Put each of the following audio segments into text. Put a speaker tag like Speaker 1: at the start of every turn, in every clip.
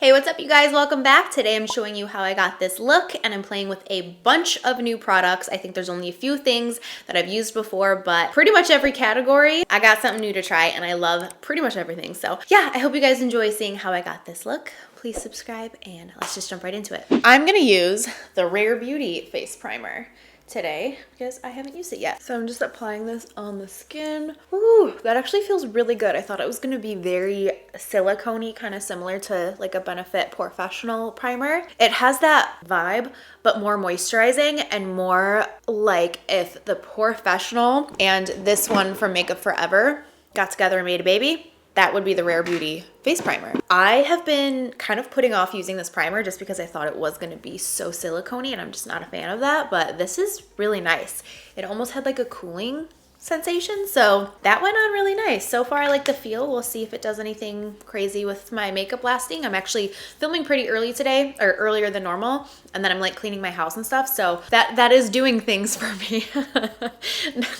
Speaker 1: Hey, what's up you guys? Welcome back. Today I'm showing you how I got this look and I'm playing with a bunch of new products. I think there's only a few things that I've used before, but pretty much every category, I got something new to try and I love pretty much everything. So yeah, I hope you guys enjoy seeing how I got this look. Please subscribe and let's just jump right into it. I'm gonna use the Rare Beauty face primer today because I haven't used it yet. So I'm just applying this on the skin. Ooh, that actually feels really good. I thought it was gonna be very silicone-y, kind of similar to like a Benefit POREfessional primer. It has that vibe, but more moisturizing and more like if the POREfessional and this one from Makeup Forever got together and made a baby. That would be the Rare Beauty face primer. I have been kind of putting off using this primer just because I thought it was going to be so silicone-y and I'm just not a fan of that, but this is really nice. It almost had like a cooling sensation, so that went on really nice. So far I like the feel. We'll see if it does anything crazy with my makeup lasting. I'm actually filming pretty early today, or earlier than normal, and then I'm like cleaning my house and stuff, so that is doing things for me.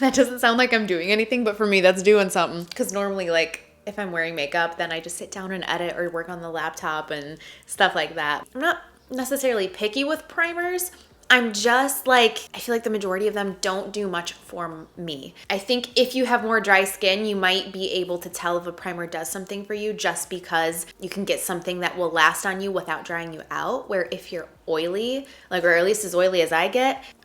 Speaker 1: That doesn't sound like I'm doing anything, but for me that's doing something, because normally like if I'm wearing makeup, then I just sit down and edit or work on the laptop and stuff like that. I'm not necessarily picky with primers. I'm just like, I feel like the majority of them don't do much for me. I think if you have more dry skin, you might be able to tell if a primer does something for you just because you can get something that will last on you without drying you out. Where if you're oily, like, or at least as oily as I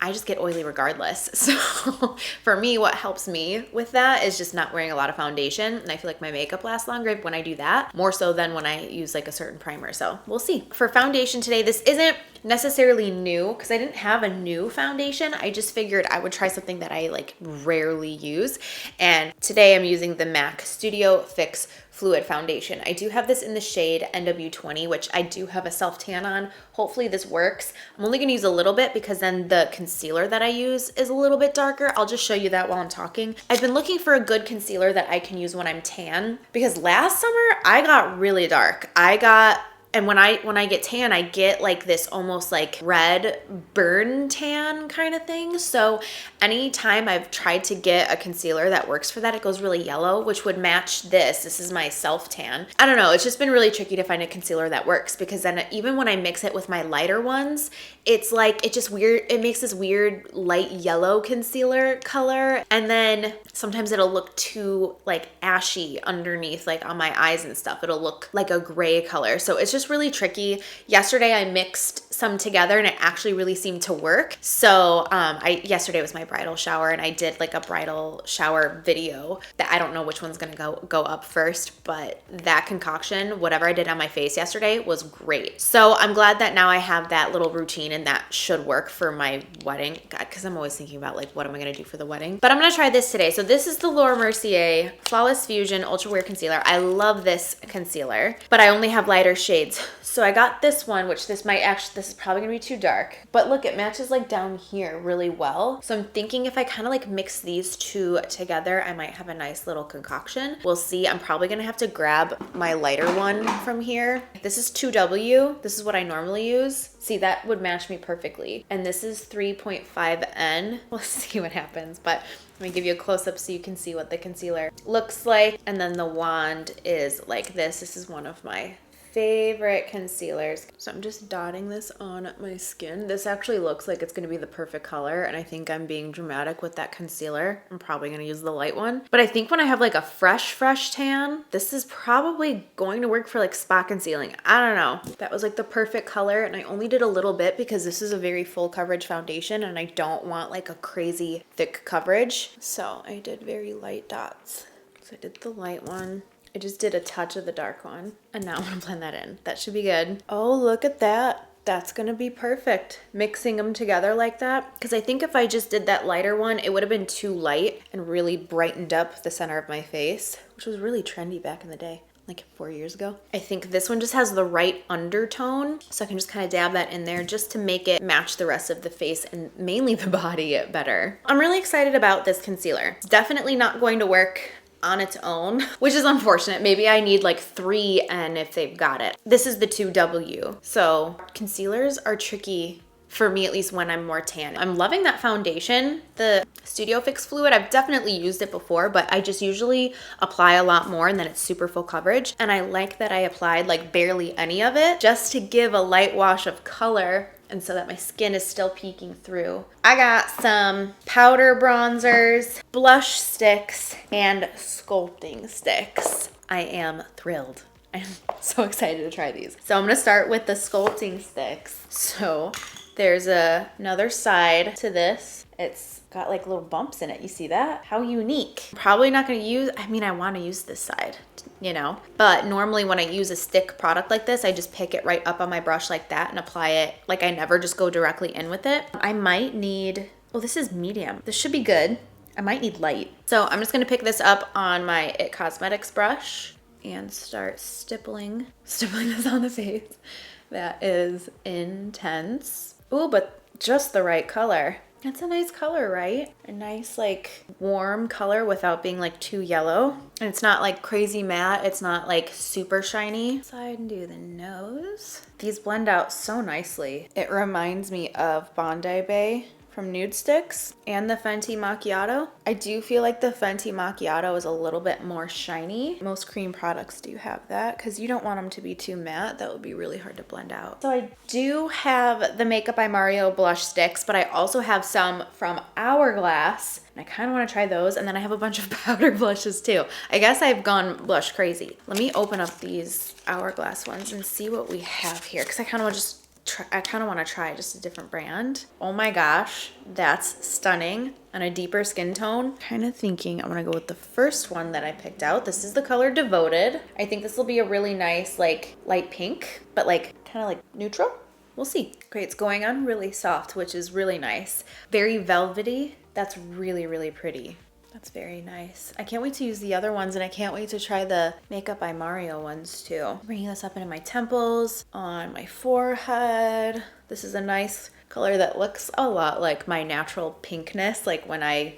Speaker 1: just get oily regardless. So for me, what helps me with that is just not wearing a lot of foundation. And I feel like my makeup lasts longer when I do that, more so than when I use like a certain primer. So we'll see. For foundation today, this isn't necessarily new because I didn't have a new foundation. I just figured I would try something that I like rarely use. And today I'm using the MAC Studio Fix Fluid Foundation. I do have this in the shade NW20, which I do have a self tan on. Hopefully this works. I'm only gonna use a little bit because then the concealer that I use is a little bit darker. I'll just show you that while I'm talking. I've been looking for a good concealer that I can use when I'm tan because last summer I got really dark. And when I get tan, I get like this almost like red burn tan kind of thing. So anytime I've tried to get a concealer that works for that, it goes really yellow, which would match this. This is my self tan. I don't know, it's just been really tricky to find a concealer that works because then even when I mix it with my lighter ones, it's like, it makes this weird light yellow concealer color. And then sometimes it'll look too like ashy underneath, like on my eyes and stuff. It'll look like a gray color. So it's just really tricky. Yesterday I mixed some together and it actually really seemed to work. So yesterday was my bridal shower and I did like a bridal shower video that I don't know which one's gonna go up first, but that concoction, whatever I did on my face yesterday, was great. So I'm glad that now I have that little routine and that should work for my wedding, because I'm always thinking about like what am I gonna do for the wedding. But I'm gonna try this today. So this is the Laura Mercier Flawless Fusion Ultra Wear Concealer. I love this concealer, but I only have lighter shades. So I got this one, which this is probably gonna be too dark, but look, it matches like down here really well. So I'm thinking if I kind of like mix these two together, I might have a nice little concoction. We'll see. I'm probably gonna have to grab my lighter one from here. This is 2W. This is what I normally use. See, that would match me perfectly. And this is 3.5N. We'll see what happens, but let me give you a close-up so you can see what the concealer looks like. And then the wand is like this. This is one of my favorite concealers. So I'm just dotting this on my skin. This actually looks like it's gonna be the perfect color, and I think I'm being dramatic with that concealer. I'm probably gonna use the light one. But I think when I have like a fresh tan, this is probably going to work for like spot concealing. I don't know. That was like the perfect color, and I only did a little bit because this is a very full coverage foundation and I don't want like a crazy thick coverage. So I did very light dots. So I did the light one. I just did a touch of the dark one and now I'm gonna blend that in. That should be good. Oh, look at that. That's gonna be perfect. Mixing them together like that. Because I think if I just did that lighter one, it would have been too light and really brightened up the center of my face, which was really trendy back in the day, like 4 years ago. I think this one just has the right undertone, so I can just kind of dab that in there just to make it match the rest of the face and mainly the body better. I'm really excited about this concealer. It's definitely not going to work on its own, which is unfortunate. Maybe I need like 3N if they've got it. This is the 2W. So concealers are tricky for me, at least when I'm more tan. I'm loving that foundation, the Studio Fix Fluid. I've definitely used it before, but I just usually apply a lot more and then it's super full coverage. And I like that I applied like barely any of it just to give a light wash of color and so that my skin is still peeking through. I got some powder bronzers, blush sticks, and sculpting sticks. I am thrilled. I'm so excited to try these. So I'm gonna start with the sculpting sticks. So there's another side to this. It's got like little bumps in it. You see that? How unique. Probably not gonna use, I mean, I wanna use this side, you know? But normally when I use a stick product like this, I just pick it right up on my brush like that and apply it. Like I never just go directly in with it. I might need, oh, this is medium. This should be good. I might need light. So I'm just gonna pick this up on my IT Cosmetics brush and start stippling this on the face. That is intense. Ooh, but just the right color. That's a nice color, right? A nice like warm color without being like too yellow. And it's not like crazy matte. It's not like super shiny. Side and do the nose. These blend out so nicely. It reminds me of Bondi Bay from Nude Sticks and the Fenty Macchiato. I do feel like the Fenty Macchiato is a little bit more shiny. Most cream products do have that because you don't want them to be too matte. That would be really hard to blend out. So I do have the Makeup by Mario blush sticks, but I also have some from Hourglass. And I kind of want to try those. And then I have a bunch of powder blushes too. I guess I've gone blush crazy. Let me open up these Hourglass ones and see what we have here because I kind of want to just want to try just a different brand. Oh my gosh, that's stunning. On a deeper skin tone. Kind of thinking I want to go with the first one that I picked out. This is the color Devoted. I think this will be a really nice like light pink, but like kind of like neutral. We'll see. Great, it's going on really soft, which is really nice. Very velvety. That's really, really pretty. That's very nice. I can't wait to use the other ones and I can't wait to try the Makeup by Mario ones too. Bringing this up into my temples, on my forehead. This is a nice color that looks a lot like my natural pinkness, like when I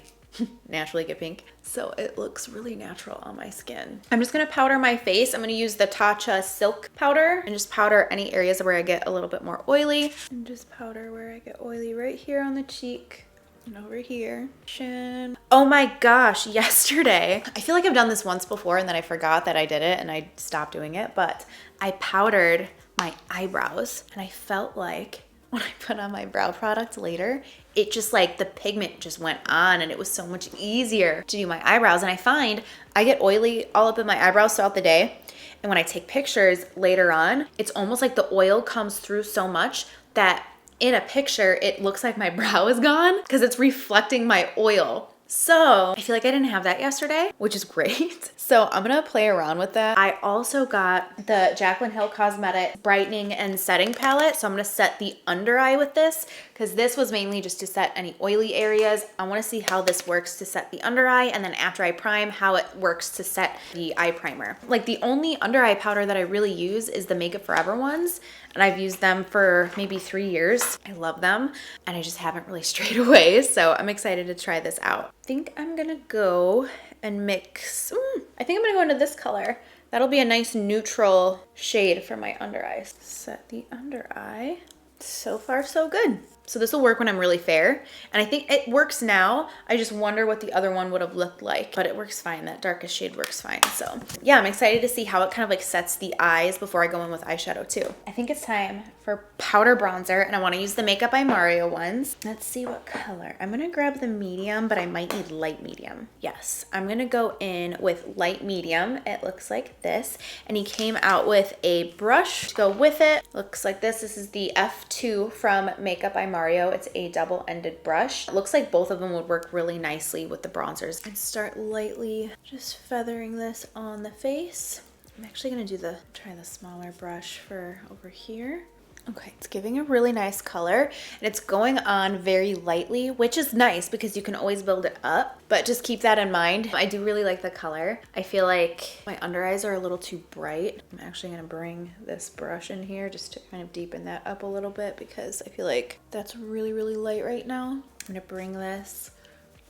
Speaker 1: naturally get pink. So it looks really natural on my skin. I'm just gonna powder my face. I'm gonna use the Tatcha Silk Powder and just powder any areas where I get a little bit more oily. And just powder where I get oily right here on the cheek. And over here, chin. Oh my gosh, yesterday, I feel like I've done this once before and then I forgot that I did it and I stopped doing it, but I powdered my eyebrows and I felt like when I put on my brow product later, it just like the pigment just went on and it was so much easier to do my eyebrows. And I find I get oily all up in my eyebrows throughout the day. And when I take pictures later on, it's almost like the oil comes through so much that in a picture, it looks like my brow is gone because it's reflecting my oil. So I feel like I didn't have that yesterday, which is great. So I'm gonna play around with that. I also got the Jaclyn Hill Cosmetics Brightening and Setting Palette. So I'm gonna set the under eye with this because this was mainly just to set any oily areas. I wanna see how this works to set the under eye and then after I prime, how it works to set the eye primer. Like the only under eye powder that I really use is the Makeup Forever ones. And I've used them for maybe 3 years. I love them and I just haven't really strayed away. So I'm excited to try this out. I think I'm gonna go and mix, I think I'm gonna go into this color. That'll be a nice neutral shade for my under eyes. Set the under eye. So far, so good. So this will work when I'm really fair. And I think it works now. I just wonder what the other one would have looked like, but it works fine. That darkest shade works fine. So yeah, I'm excited to see how it kind of like sets the eyes before I go in with eyeshadow too. I think it's time for powder bronzer and I want to use the Makeup by Mario ones. Let's see what color. I'm going to grab the medium, but I might need light medium. Yes, I'm going to go in with light medium. It looks like this. And he came out with a brush to go with it. Looks like this. This is the F2 from Makeup by Mario. It's a double-ended brush. It looks like both of them would work really nicely with the bronzers. And start lightly just feathering this on the face. I'm actually going to try the smaller brush for over here. Okay, it's giving a really nice color and it's going on very lightly, which is nice because you can always build it up, but just keep that in mind. I do really like the color. I feel like my under eyes are a little too bright. I'm actually gonna bring this brush in here just to kind of deepen that up a little bit because I feel like that's really, really light right now. I'm gonna bring this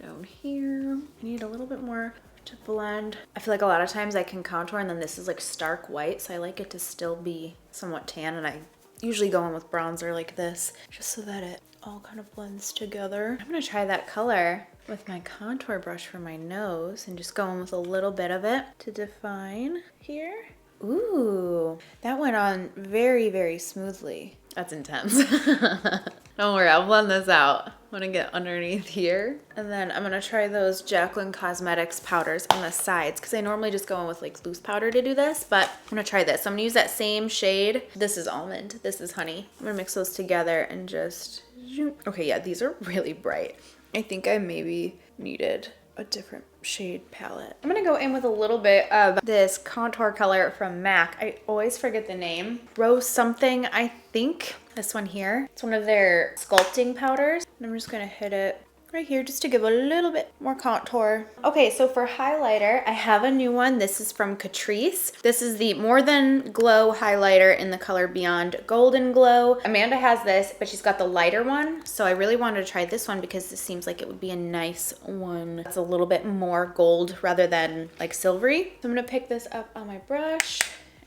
Speaker 1: down here. I need a little bit more to blend. I feel like a lot of times I can contour and then this is like stark white, so I like it to still be somewhat tan and I usually go in with bronzer like this, just so that it all kind of blends together. I'm gonna try that color with my contour brush for my nose and just go in with a little bit of it to define here. Ooh, that went on very, very smoothly. That's intense. Don't worry, I'll blend this out. I'm gonna get underneath here. And then I'm gonna try those Jaclyn Cosmetics powders on the sides because I normally just go in with like loose powder to do this, but I'm gonna try this. So I'm gonna use that same shade. This is almond, this is honey. I'm gonna mix those together and just, okay, yeah, these are really bright. I think I maybe needed a different shade palette. I'm gonna go in with a little bit of this contour color from MAC. I always forget the name. Rose something, I think. This one here. It's one of their sculpting powders. And I'm just gonna hit it right here just to give a little bit more contour. Okay, so for highlighter, I have a new one. This is from Catrice. This is the More Than Glow highlighter in the color Beyond Golden Glow. Amanda has this, but she's got the lighter one. So I really wanted to try this one because this seems like it would be a nice one. It's a little bit more gold rather than like silvery. So I'm gonna pick this up on my brush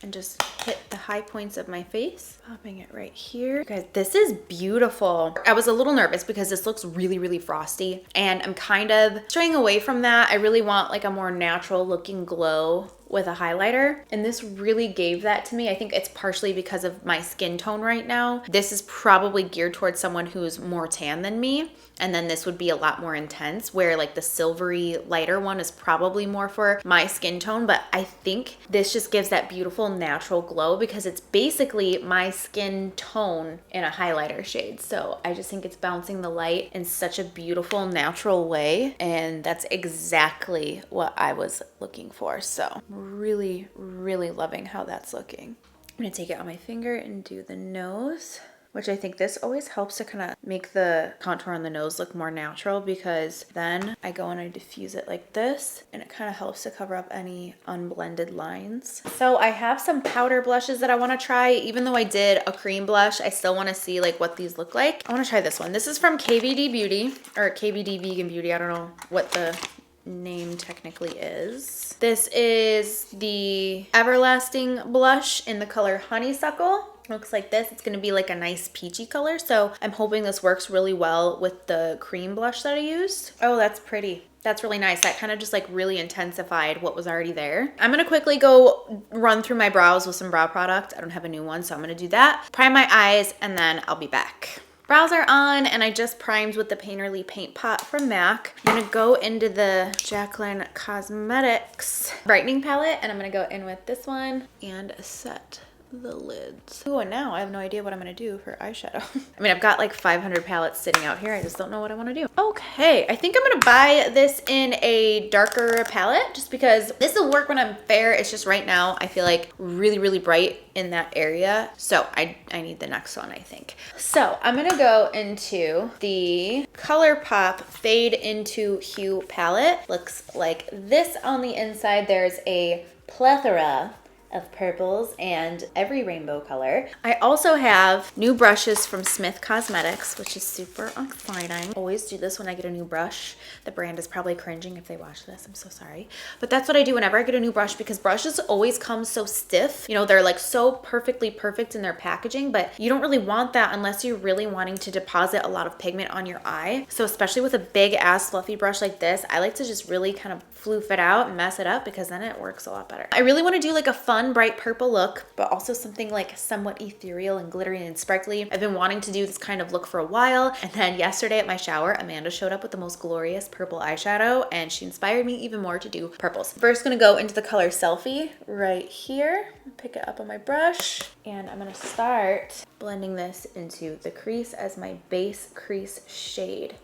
Speaker 1: and just hit the high points of my face. Popping it right here. Guys, this is beautiful. I was a little nervous because this looks really, really frosty and I'm kind of straying away from that. I really want like a more natural looking glow with a highlighter, and this really gave that to me. I think it's partially because of my skin tone right now. This is probably geared towards someone who's more tan than me, and then this would be a lot more intense, where like the silvery lighter one is probably more for my skin tone, but I think this just gives that beautiful natural glow because it's basically my skin tone in a highlighter shade. So I just think it's bouncing the light in such a beautiful natural way, and that's exactly what I was looking for. So really, really loving how that's looking. I'm gonna take it on my finger and do the nose, which I think this always helps to kind of make the contour on the nose look more natural, because then I go and I diffuse it like this and it kind of helps to cover up any unblended lines. So I have some powder blushes that I want to try. Even though I did a cream blush, I still want to see like what these look like. I want to try this one. This is from KVD Beauty, or KVD Vegan Beauty. I don't know what the name technically is. This is the Everlasting blush in the color Honeysuckle. Looks like this. It's going to be like a nice peachy color, so I'm hoping this works really well with the cream blush that I used. Oh, that's pretty. That's really nice. That kind of just like really intensified what was already there. I'm going to quickly go run through my brows with some brow product. I don't have a new one, so I'm going to do that. Prime my eyes, and then I'll be back. Brows are on, and I just primed with the Painterly Paint Pot from MAC. I'm gonna go into the Jaclyn Cosmetics brightening palette, and I'm gonna go in with this one and set the lids. Oh, and now I have no idea what I'm gonna do for eyeshadow. I mean, I've got like 500 palettes sitting out here. I just don't know what I wanna do. Okay, I think I'm gonna buy this in a darker palette just because this will work when I'm fair. It's just right now I feel like really, really bright in that area. So I need the next one, I think. So I'm gonna go into the ColourPop Fade Into Hue palette. Looks like this on the inside. There's a plethora of purples and every rainbow color. I also have new brushes from Smith Cosmetics, which is super exciting. Always do this when I get a new brush. The brand is probably cringing if they watch this. I'm so sorry. But that's what I do whenever I get a new brush, because brushes always come so stiff. You know, they're like so perfectly perfect in their packaging, but you don't really want that unless you're really wanting to deposit a lot of pigment on your eye. So especially with a big ass fluffy brush like this, I like to just really kind of floof it out and mess it up, because then it works a lot better. I really want to do like a fun bright purple look, but also something like somewhat ethereal and glittery and sparkly. I've been wanting to do this kind of look for a while, and then yesterday at my shower, Amanda showed up with the most glorious purple eyeshadow, and she inspired me even more to do purples. First, gonna go into the color Selfie right here, pick it up on my brush, and I'm gonna start blending this into the crease as my base crease shade.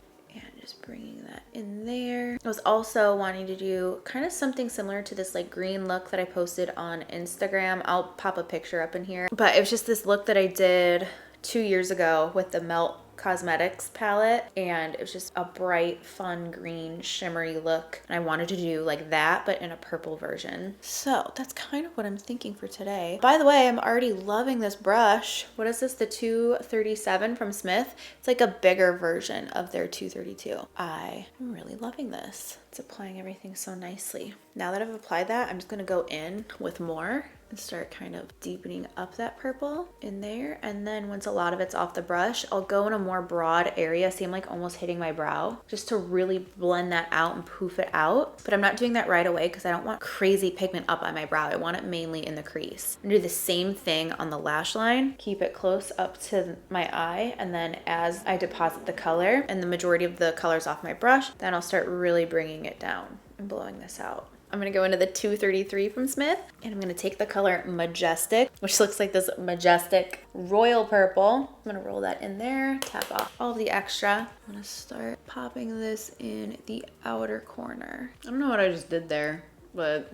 Speaker 1: Just bringing that in there. I was also wanting to do kind of something similar to this like green look that I posted on Instagram. I'll pop a picture up in here. But it was just this look that I did 2 years ago with the Melt Cosmetics palette, and it was just a bright, fun, green, shimmery look. And I wanted to do like that, but in a purple version. So that's kind of what I'm thinking for today. By the way, I'm already loving this brush. What is this? The 237 from Smith. It's like a bigger version of their 232. I'm really loving this. It's applying everything so nicely. Now that I've applied that, I'm just gonna go in with more and start kind of deepening up that purple in there. And then once a lot of it's off the brush, I'll go in a more broad area. See, I'm like almost hitting my brow just to really blend that out and poof it out. But I'm not doing that right away because I don't want crazy pigment up on my brow. I want it mainly in the crease. I'm gonna do the same thing on the lash line. Keep it close up to my eye, and then as I deposit the color and the majority of the colors off my brush, then I'll start really bringing it down and blowing this out. I'm gonna go into the 233 from Smith, and I'm gonna take the color Majestic, which looks like this majestic royal purple. I'm gonna roll that in there, tap off all of the extra. I'm gonna start popping this in the outer corner. I don't know what I just did there, but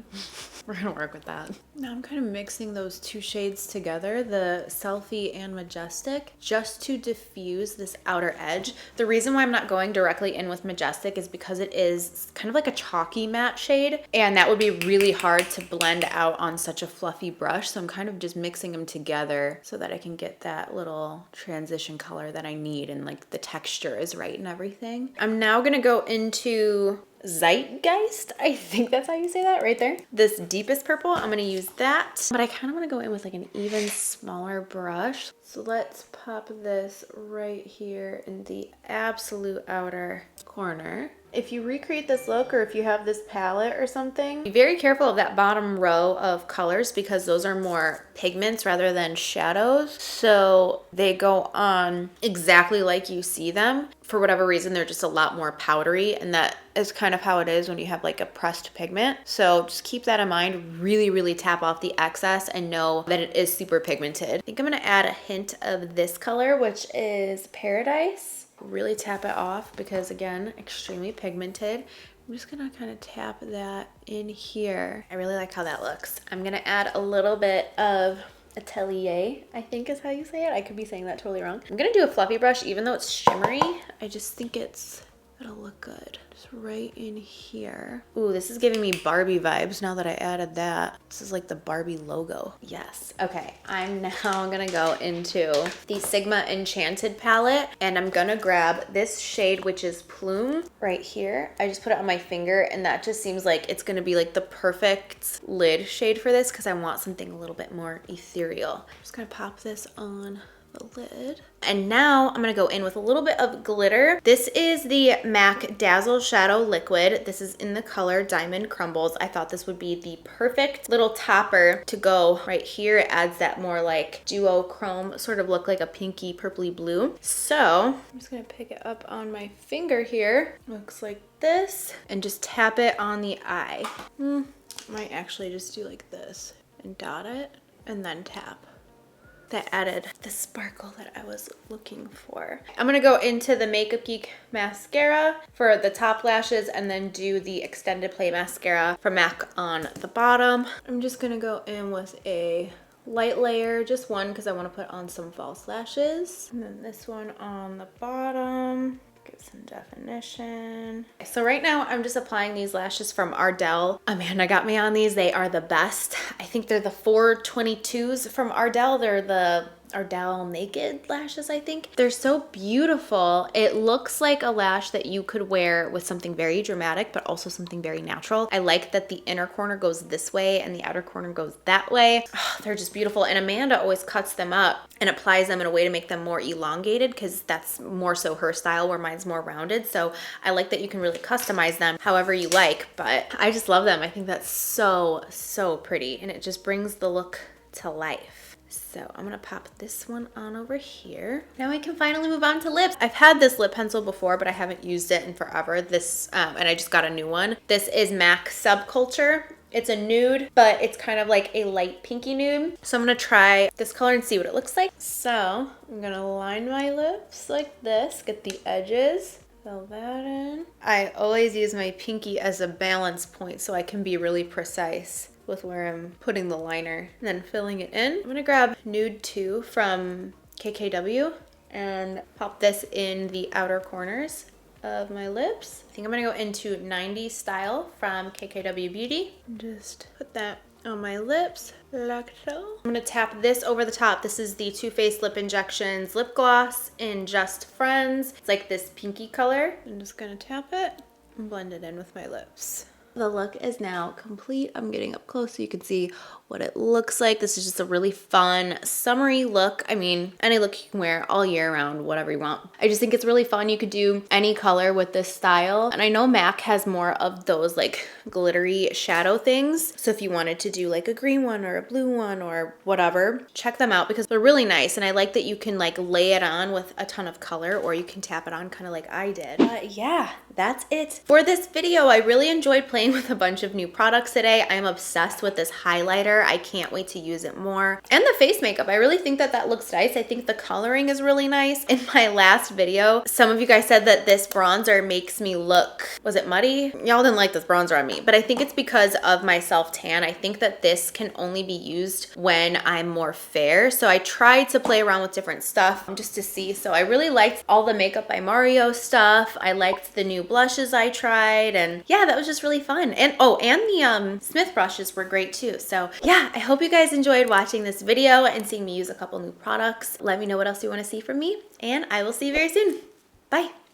Speaker 1: we're gonna work with that. Now I'm kind of mixing those two shades together, the Selfie and Majestic, just to diffuse this outer edge. The reason why I'm not going directly in with Majestic is because it is kind of like a chalky matte shade, and that would be really hard to blend out on such a fluffy brush. So I'm kind of just mixing them together so that I can get that little transition color that I need, and like the texture is right and everything. I'm now gonna go into Zeitgeist, I think that's how you say that, right there. This deepest purple, I'm gonna use that, but I kind of want to go in with like an even smaller brush. So let's pop this right here in the absolute outer corner. If you recreate this look, or if you have this palette or something, be very careful of that bottom row of colors because those are more pigments rather than shadows. So they go on exactly like you see them. For whatever reason, they're just a lot more powdery, and that is kind of how it is when you have like a pressed pigment. So just keep that in mind. Really, really tap off the excess and know that it is super pigmented. I think I'm gonna add a hint of this color, which is Paradise. Really tap it off because, again, extremely pigmented. I'm just gonna kind of tap that in here. I really like how that looks. I'm gonna add a little bit of Atelier, I think is how you say it. I could be saying that totally wrong. I'm gonna do a fluffy brush even though it's shimmery. I just think it'll look good. Just right in here. Ooh, this is giving me Barbie vibes now that I added that. This is like the Barbie logo. Yes. Okay, I'm now gonna go into the Sigma Enchanted palette, and I'm gonna grab this shade, which is Plume, right here. I just put it on my finger, and that just seems like it's gonna be like the perfect lid shade for this because I want something a little bit more ethereal. I'm just gonna pop this on the lid. And now I'm gonna go in with a little bit of glitter. This is the MAC Dazzle Shadow Liquid. This is in the color Diamond Crumbles. I thought this would be the perfect little topper to go right here. It adds that more like duochrome sort of look, like a pinky purpley blue. So I'm just gonna pick it up on my finger here. Looks like this, and just tap it on the eye. Might actually just do like this and dot it and then tap. That added the sparkle that I was looking for. I'm gonna go into the Makeup Geek mascara for the top lashes, and then do the extended play mascara from MAC on the bottom. I'm just gonna go in with a light layer, just one because I want to put on some false lashes, and then this one on the bottom. Get some definition. So right now I'm just applying these lashes from Ardell. Amanda got me on these. They are the best. I think they're the 422s from Ardell. They're the Ardell Naked lashes, I think. They're so beautiful. It looks like a lash that you could wear with something very dramatic, but also something very natural. I like that the inner corner goes this way and the outer corner goes that way. Oh, they're just beautiful. And Amanda always cuts them up and applies them in a way to make them more elongated, because that's more so her style, where mine's more rounded. So I like that you can really customize them however you like, but I just love them. I think that's so, so pretty, and it just brings the look to life. So I'm gonna pop this one on over here. Now I can finally move on to lips. I've had this lip pencil before, but I haven't used it in forever. This, and I just got a new one. This is MAC Subculture. It's a nude, but it's kind of like a light pinky nude. So I'm gonna try this color and see what it looks like. So I'm gonna line my lips like this, get the edges. Fill that in. I always use my pinky as a balance point so I can be really precise with where I'm putting the liner and then filling it in. I'm gonna grab Nude 2 from KKW and pop this in the outer corners of my lips. I think I'm gonna go into 90s Style from KKW Beauty and just put that on my lips like so. I'm gonna tap this over the top. This is the Too Faced Lip Injections lip gloss in Just Friends. It's like this pinky color. I'm just gonna tap it and blend it in with my lips. The look is now complete. I'm getting up close so you can see what it looks like. This is just a really fun summery look. I mean, any look you can wear all year round, whatever you want. I just think it's really fun. You could do any color with this style. And I know MAC has more of those like glittery shadow things. So if you wanted to do like a green one or a blue one or whatever, check them out because they're really nice. And I like that you can like lay it on with a ton of color, or you can tap it on kind of like I did. But yeah, that's it for this video. I really enjoyed playing with a bunch of new products today. I am obsessed with this highlighter. I can't wait to use it more. And the face makeup, I really think that that looks nice. I think the coloring is really nice. In my last video, some of you guys said that this bronzer makes me look, was it muddy? Y'all didn't like this bronzer on me, but I think it's because of my self-tan. I think that this can only be used when I'm more fair. So I tried to play around with different stuff just to see. So I really liked all the Makeup by Mario stuff. I liked the new blushes I tried, and yeah, that was just really fun. And oh, and the Smith brushes were great too. So yeah, I hope you guys enjoyed watching this video and seeing me use a couple new products. Let me know what else you want to see from me, and I will see you very soon. Bye.